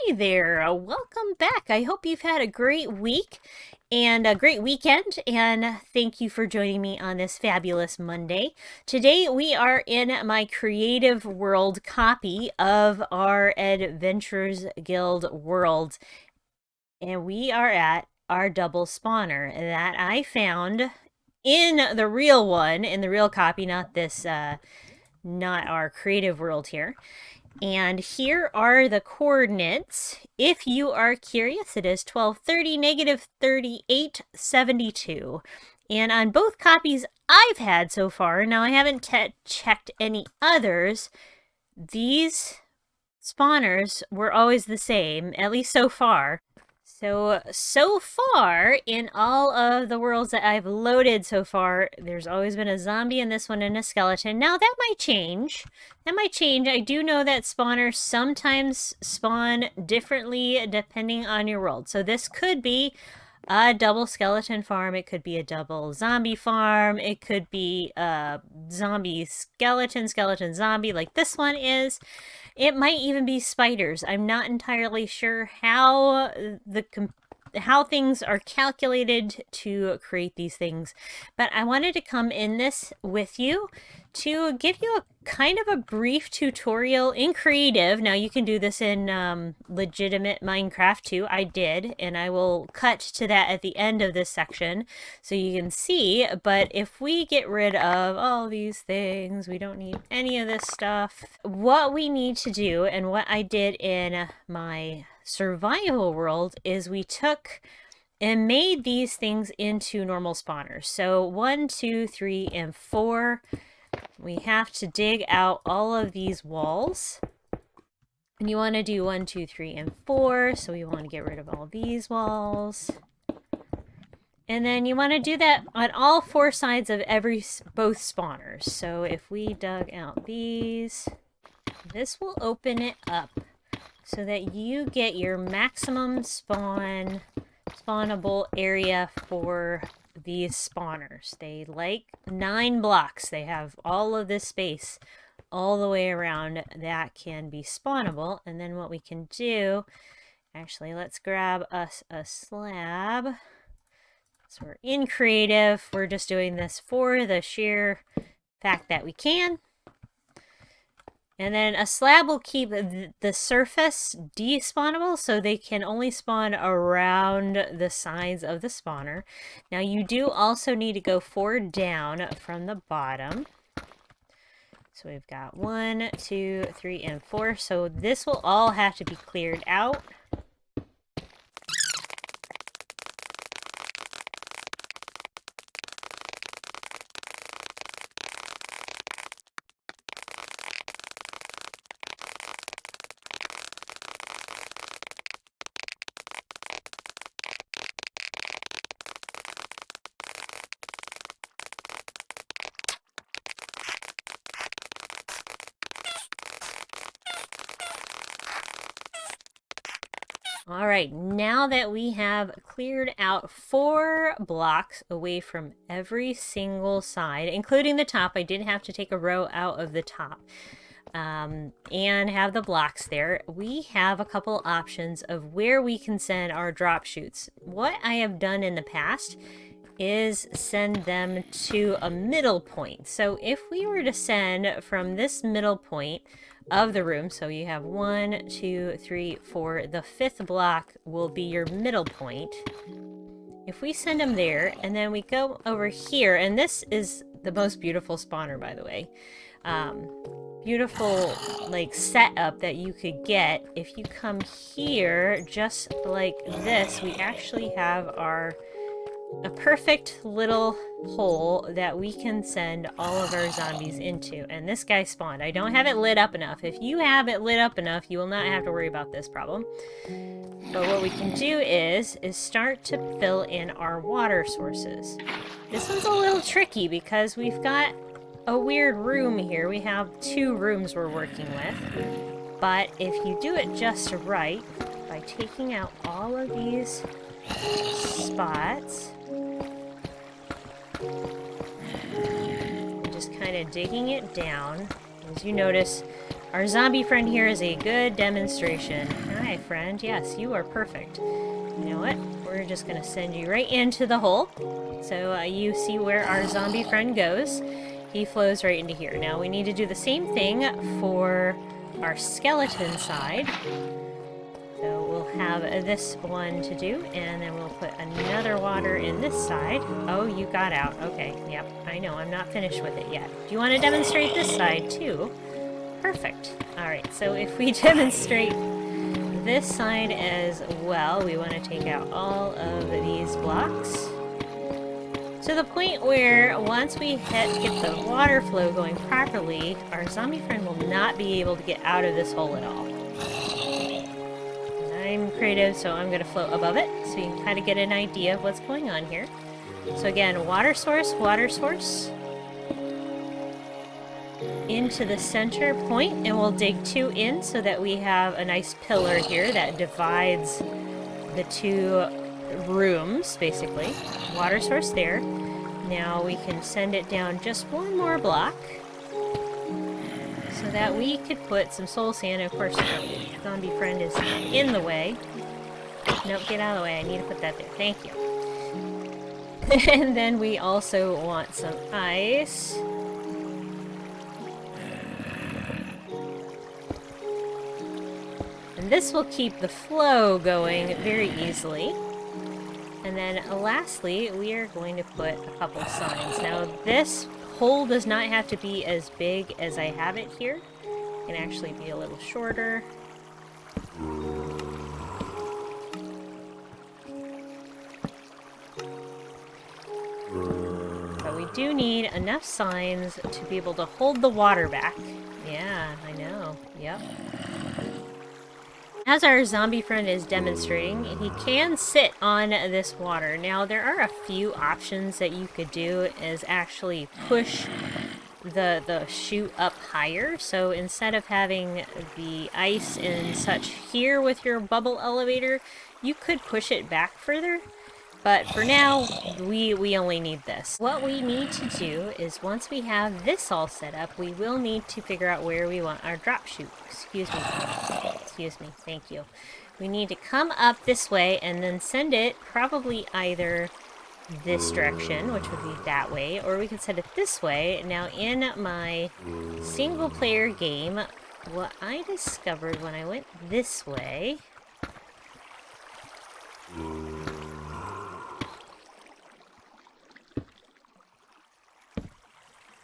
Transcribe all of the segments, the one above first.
Hey there, welcome back. I hope you've had a great week and a great weekend, and thank you for joining me on this fabulous Monday. Today we are in my Creative World copy of our Adventurers Guild world, and we are at our double spawner that I found in the real one, in the real copy, not this, not our Creative World here. And here are the coordinates. If you are curious, it is 1230, negative 3872. And on both copies I've had so far, now I haven't checked any others, these spawners were always the same, at least so far. So far, in all of the worlds that I've loaded so far, there's always been a zombie in this one and a skeleton. Now, that might change. That might change. I do know that spawners sometimes spawn differently depending on your world. So this could be a double skeleton farm. It could be a double zombie farm. It could be a zombie skeleton, skeleton zombie like this one is. It might even be spiders. I'm not entirely sure how things are calculated to create these things, but I wanted to come in this with you to give you a kind of a brief tutorial in creative. Now you can do this in legitimate Minecraft too. I did, and I will cut to that at the end of this section so you can see. But if we get rid of all these things, we don't need any of this stuff. What we need to do, and what I did in my survival world, is we took and made these things into normal spawners. So 1, 2, 3, and 4. We have to dig out all of these walls. And you want to do 1, 2, 3, and 4. So we want to get rid of all these walls. And then you want to do that on all 4 sides of both spawners. So if we dug out these, this will open it up so that you get your maximum spawnable area for these spawners. They like 9 blocks. They have all of this space all the way around that can be spawnable. And then what we can do, actually, let's grab us a slab. So we're in creative. We're just doing this for the sheer fact that we can. And then a slab will keep the surface despawnable, so they can only spawn around the sides of the spawner. Now you do also need to go 4 down from the bottom. So we've got 1, 2, 3, and 4. So this will all have to be cleared out. All right, now that we have cleared out 4 blocks away from every single side, including the top, I did have to take a row out of the top, and have the blocks there, we have a couple options of where we can send our drop chutes. What I have done in the past is send them to a middle point. So if we were to send from this middle point of the room, so you have 1, 2, 3, 4, the 5th block will be your middle point. If we send them there, and then we go over here, and this is the most beautiful spawner, by the way. Beautiful, like, setup that you could get. If you come here, just like this, we actually have a perfect little hole that we can send all of our zombies into. And this guy spawned. I don't have it lit up enough. If you have it lit up enough, you will not have to worry about this problem. But what we can do is start to fill in our water sources. This one's a little tricky because we've got a weird room here. We have 2 rooms we're working with. But if you do it just right, by taking out all of these spots, and just kind of digging it down. As you notice, our zombie friend here is a good demonstration. And Hi, friend. Yes, you are perfect. You know what? We're just gonna send you right into the hole. So you see where our zombie friend goes. He flows right into here. Now we need to do the same thing for our skeleton side. So we'll have this one to do, and then we'll put another water in this side. Oh, you got out. Okay, yep, I know. I'm not finished with it yet. Do you want to demonstrate this side, too? Perfect. Alright, so if we demonstrate this side as well, we want to take out all of these blocks. To the point where once we get the water flow going properly, our zombie friend will not be able to get out of this hole at all. I'm creative, so I'm going to float above it, so you can kind of get an idea of what's going on here. So again, water source, into the center point, and we'll dig 2 in so that we have a nice pillar here that divides the 2 rooms, basically. Water source there. Now we can send it down just 1 more block so that we could put some soul sand. Of course, our zombie friend is in the way. Nope, get out of the way. I need to put that there. Thank you. And then we also want some ice. And this will keep the flow going very easily. And then lastly, we are going to put a couple signs. Now this hole does not have to be as big as I have it here. It can actually be a little shorter. But we do need enough signs to be able to hold the water back. Yeah, I know. Yep. As our zombie friend is demonstrating, he can sit on this water. Now, there are a few options that you could do is actually push the chute up higher. So instead of having the ice and such here with your bubble elevator, you could push it back further. But for now, we only need this. What we need to do is once we have this all set up, we will need to figure out where we want our drop chute. Excuse me, thank you. We need to come up this way and then send it probably either this direction, which would be that way, or we can send it this way. Now in my single player game, what I discovered when I went this way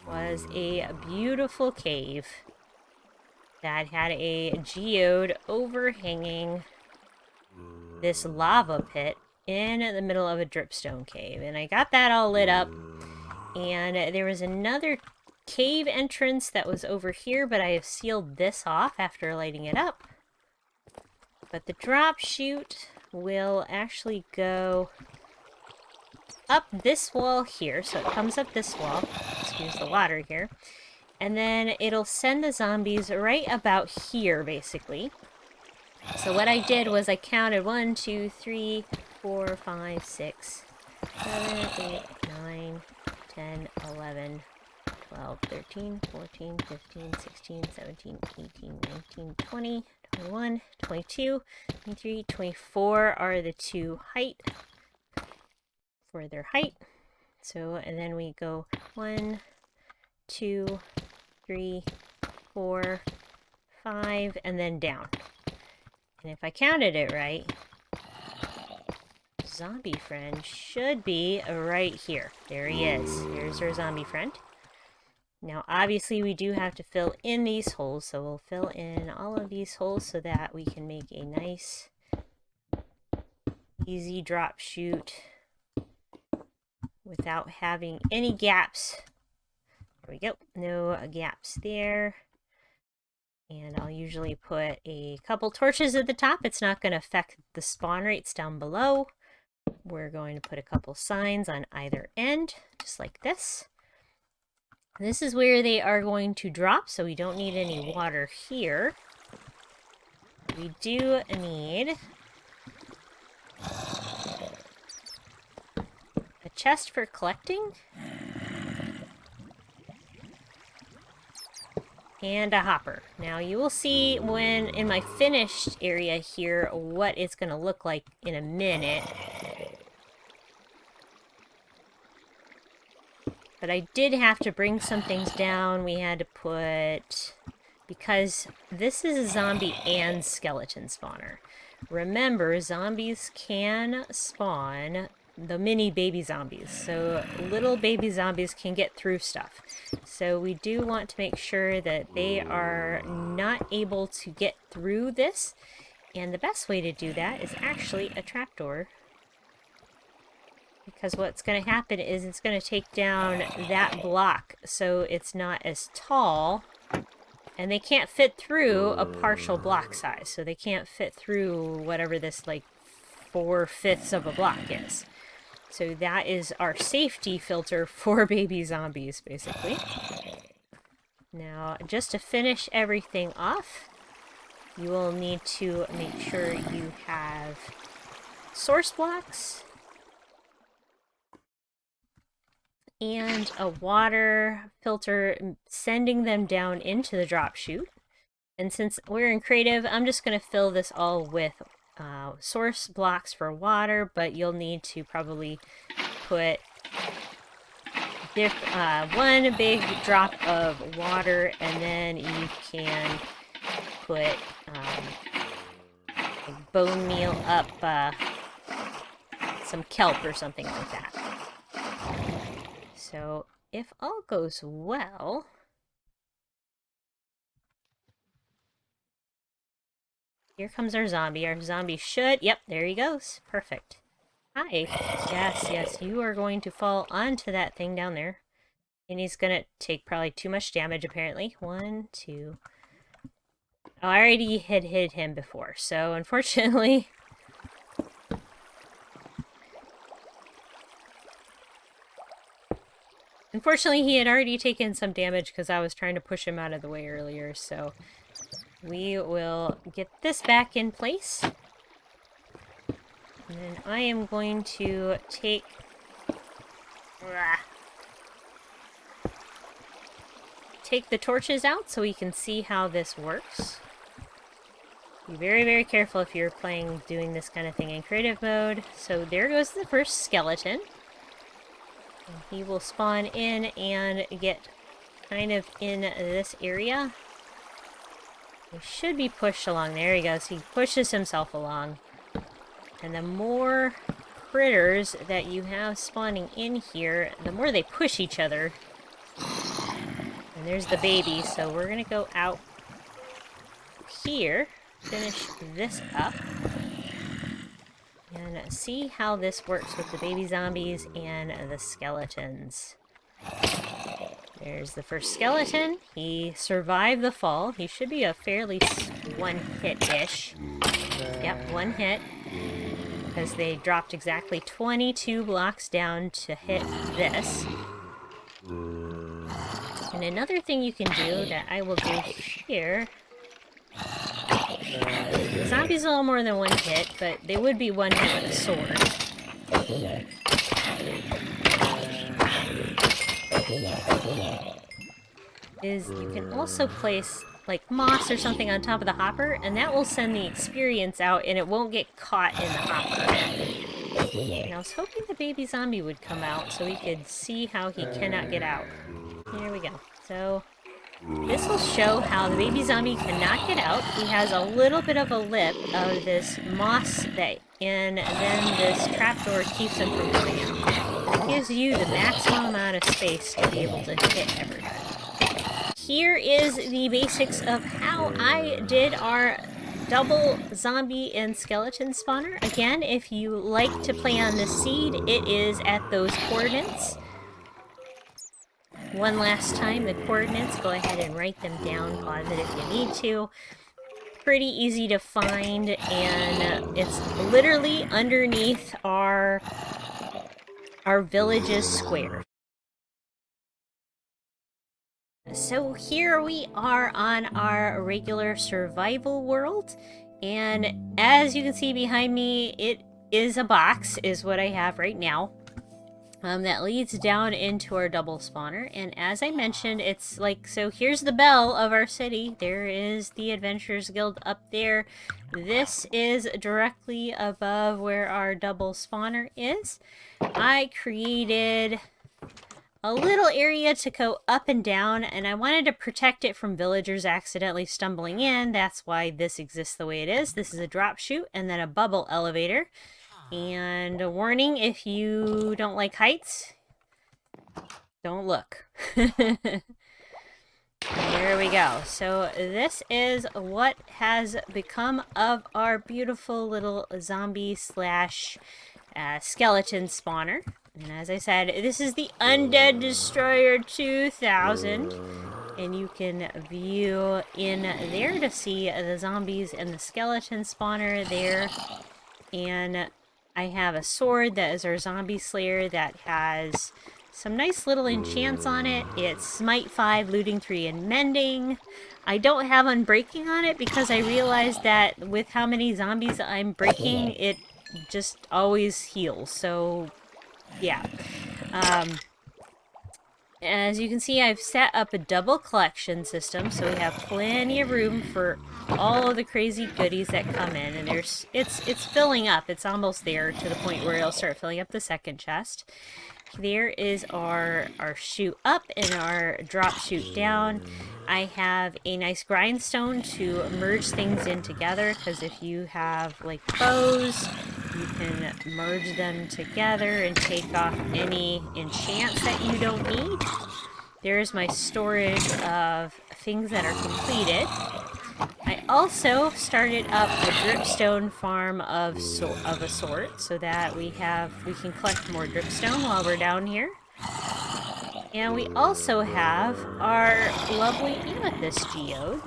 was a beautiful cave that had a geode overhanging this lava pit in the middle of a dripstone cave. And I got that all lit up. And there was another cave entrance that was over here, but I have sealed this off after lighting it up. But the drop chute will actually go up this wall here, so it comes up this wall. Excuse the water here. And then it'll send the zombies right about here, basically. So what I did was I counted 1, 2, 3, 4, 5, 6, 7, 8, 9, 10, 11, 12, 13, 14, 15, 16, 17, 18, 19, 20, 21, 22, 23, 24 are the 2 height for their height. So, and then we go 1, 2, 3, 4, 5, and then down. And if I counted it right, zombie friend should be right here. There he is. Here's our zombie friend. Now, obviously, we do have to fill in these holes, so we'll fill in all of these holes so that we can make a nice, easy drop chute without having any gaps. There we go. No gaps there. And I'll usually put a couple torches at the top. It's not going to affect the spawn rates down below. We're going to put a couple signs on either end, just like this. This is where they are going to drop, so we don't need any water here. We do need a chest for collecting. And a hopper. Now you will see when in my finished area here what it's going to look like in a minute. But I did have to bring some things down. We had to put... Because this is a zombie and skeleton spawner. Remember, zombies can spawn the mini baby zombies. So little baby zombies can get through stuff. So we do want to make sure that they are not able to get through this. And the best way to do that is actually a trapdoor. Because what's going to happen is it's going to take down that block so it's not as tall. And they can't fit through a partial block size. So they can't fit through whatever this, like, 4/5 of a block is. So that is our safety filter for baby zombies, basically. Now, just to finish everything off, you will need to make sure you have source blocks and a water filter, sending them down into the drop chute. And since we're in creative, I'm just going to fill this all with source blocks for water, but you'll need to probably put one big drop of water, and then you can put bone meal up some kelp or something like that. So, if all goes well... Here comes our zombie. Our zombie should... Yep, there he goes. Perfect. Hi. Yes, yes, you are going to fall onto that thing down there. And he's gonna take probably too much damage, apparently. 1, 2... Oh, I already had hit him before, so unfortunately... Unfortunately, he had already taken some damage because I was trying to push him out of the way earlier, so we will get this back in place. And then I am going to take... take the torches out so we can see how this works. Be very, very careful if you're doing this kind of thing in creative mode. So there goes the first skeleton. And he will spawn in and get kind of in this area. He should be pushed along. There he goes. He pushes himself along. And the more critters that you have spawning in here, the more they push each other. And there's the baby, so we're going to go out here, finish this up, and see how this works with the baby zombies and the skeletons. There's the first skeleton. He survived the fall. He should be a fairly one-hit-ish. Yep, one hit. Because they dropped exactly 22 blocks down to hit this. And another thing you can do that I will do here... The zombie's a little more than one hit, but they would be one hit with a sword. Is you can also place like moss or something on top of the hopper, and that will send the experience out and it won't get caught in the hopper. And I was hoping the baby zombie would come out so we could see how he cannot get out. Here we go. So this will show how the baby zombie cannot get out. He has a little bit of a lip of this moss and then this trapdoor keeps him from coming out. It gives you the maximum amount of space to be able to hit everybody. Here is the basics of how I did our double zombie and skeleton spawner. Again, if you like to play on the seed, it is at those coordinates. One last time, the coordinates, go ahead and write them down, pause it if you need to. Pretty easy to find, and it's literally underneath our village's square. So here we are on our regular survival world, and as you can see behind me, it is a box, is what I have right now. that leads down into our double spawner. And as I mentioned, it's like, so here's the bell of our city. There is the Adventurers Guild up there. This is directly above where our double spawner is. I created a little area to go up and down, and I wanted to protect it from villagers accidentally stumbling in. That's why this exists the way it is. This is a drop chute and then a bubble elevator. And a warning, if you don't like heights, don't look. There we go. So this is what has become of our beautiful little zombie slash skeleton spawner. And as I said, this is the Undead Destroyer 2000. And you can view in there to see the zombies and the skeleton spawner there. And I have a sword that is our zombie slayer that has some nice little enchants on it. It's Smite 5, Looting 3, and Mending. I don't have Unbreaking on it because I realized that with how many zombies I'm breaking, it just always heals. So, yeah. As you can see, I've set up a double collection system, so we have plenty of room for all of the crazy goodies that come in. And it's filling up. It's almost there to the point where it'll start filling up the second chest. There is our chute up and our drop chute down. I have a nice grindstone to merge things in together, because if you have like bows, you can merge them together and take off any enchants that you don't need. There's my storage of things that are completed. I also started up a dripstone farm of a sort, so that we can collect more dripstone while we're down here. And we also have our lovely amethyst geode.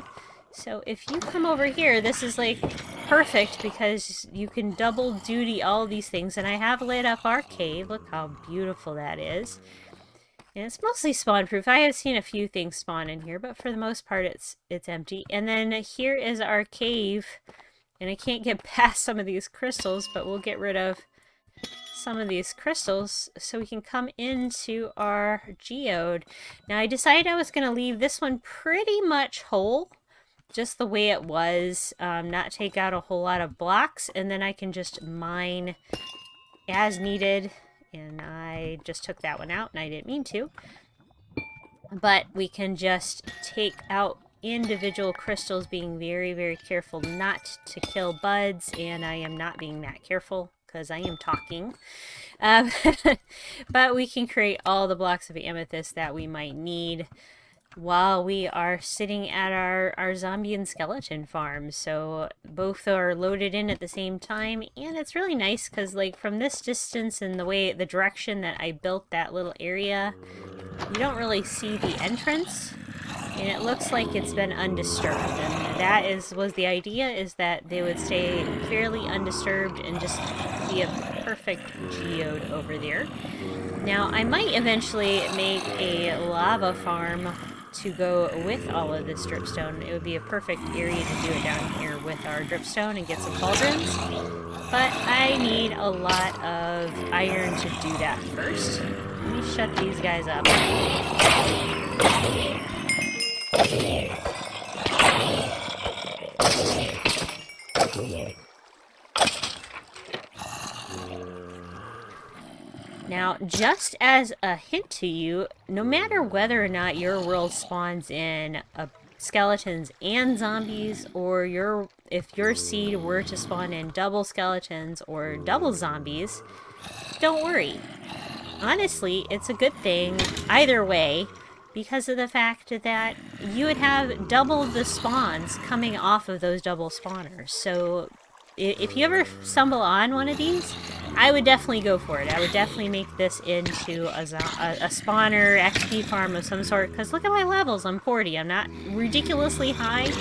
So if you come over here, this is like perfect because you can double duty all these things. And I have lit up our cave. Look how beautiful that is. And it's mostly spawn proof. I have seen a few things spawn in here, but for the most part it's empty. And then here is our cave. And I can't get past some of these crystals, but we'll get rid of some of these crystals so we can come into our geode. Now I decided I was going to leave this one pretty much whole, just the way it was, not take out a whole lot of blocks, and then I can just mine as needed. And I just took that one out, and I didn't mean to. But we can just take out individual crystals, being very, very careful not to kill buds, and I am not being that careful because I am talking. But we can create all the blocks of amethyst that we might need while we are sitting at our zombie and skeleton farm. So both are loaded in at the same time, and it's really nice because like from this distance and the direction that I built that little area, you don't really see the entrance, and it looks like it's been undisturbed. And that was the idea, is that they would stay fairly undisturbed and just be a perfect geode over there. Now I might eventually make a lava farm to go with all of this dripstone. It would be a perfect area to do it down here with our dripstone and get some cauldrons. But I need a lot of iron to do that first. Let me shut these guys up. Now, just as a hint to you, no matter whether or not your world spawns in skeletons and zombies, or if your seed were to spawn in double skeletons or double zombies, don't worry. Honestly, it's a good thing either way, because of the fact that you would have double the spawns coming off of those double spawners. So if you ever stumble on one of these, I would definitely go for it. I would definitely make this into a spawner XP farm of some sort, because look at my levels. I'm 40. I'm not ridiculously high,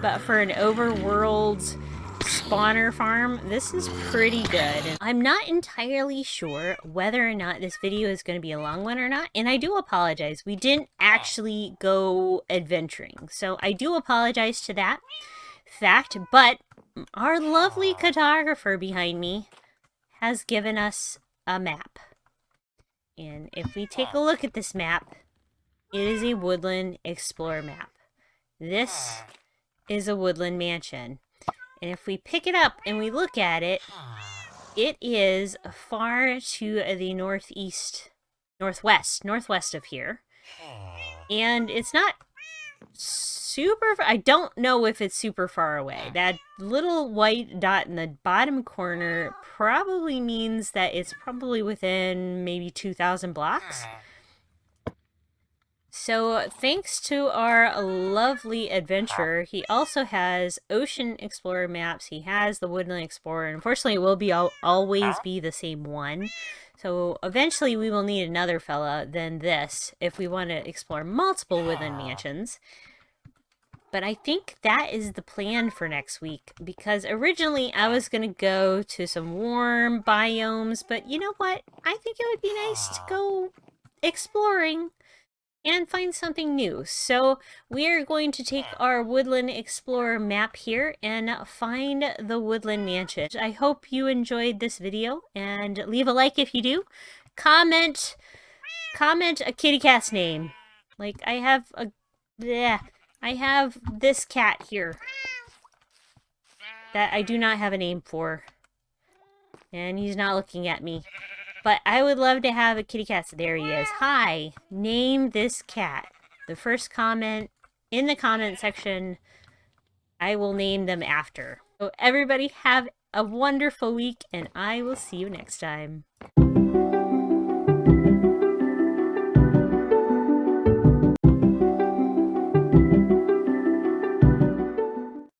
but for an overworld spawner farm, this is pretty good. I'm not entirely sure whether or not this video is going to be a long one or not, and I do apologize. We didn't actually go adventuring, so I do apologize to that fact, but our lovely cartographer behind me has given us a map. And if we take a look at this map, it is a Woodland Explorer map. This is a Woodland Mansion. And if we pick it up and we look at it, it is far to the northwest of here. And it's not super, I don't know if it's super far away. That little white dot in the bottom corner probably means that it's probably within maybe 2,000 blocks. So thanks to our lovely adventurer, he also has Ocean Explorer maps. He has the Woodland Explorer. Unfortunately, it will always be the same one. So eventually we will need another fella than this if we want to explore multiple Woodland mansions. But I think that is the plan for next week, because originally I was going to go to some warm biomes, but you know what? I think it would be nice to go exploring and find something new. So we are going to take our Woodland Explorer map here and find the Woodland Mansion. I hope you enjoyed this video, and leave a like if you do. Comment a kitty cat's name. Like I have this cat here that I do not have a name for. And he's not looking at me. But I would love to have a kitty cat. So there he is. Hi, name this cat. The first comment in the comment section, I will name them after. So everybody have a wonderful week, and I will see you next time.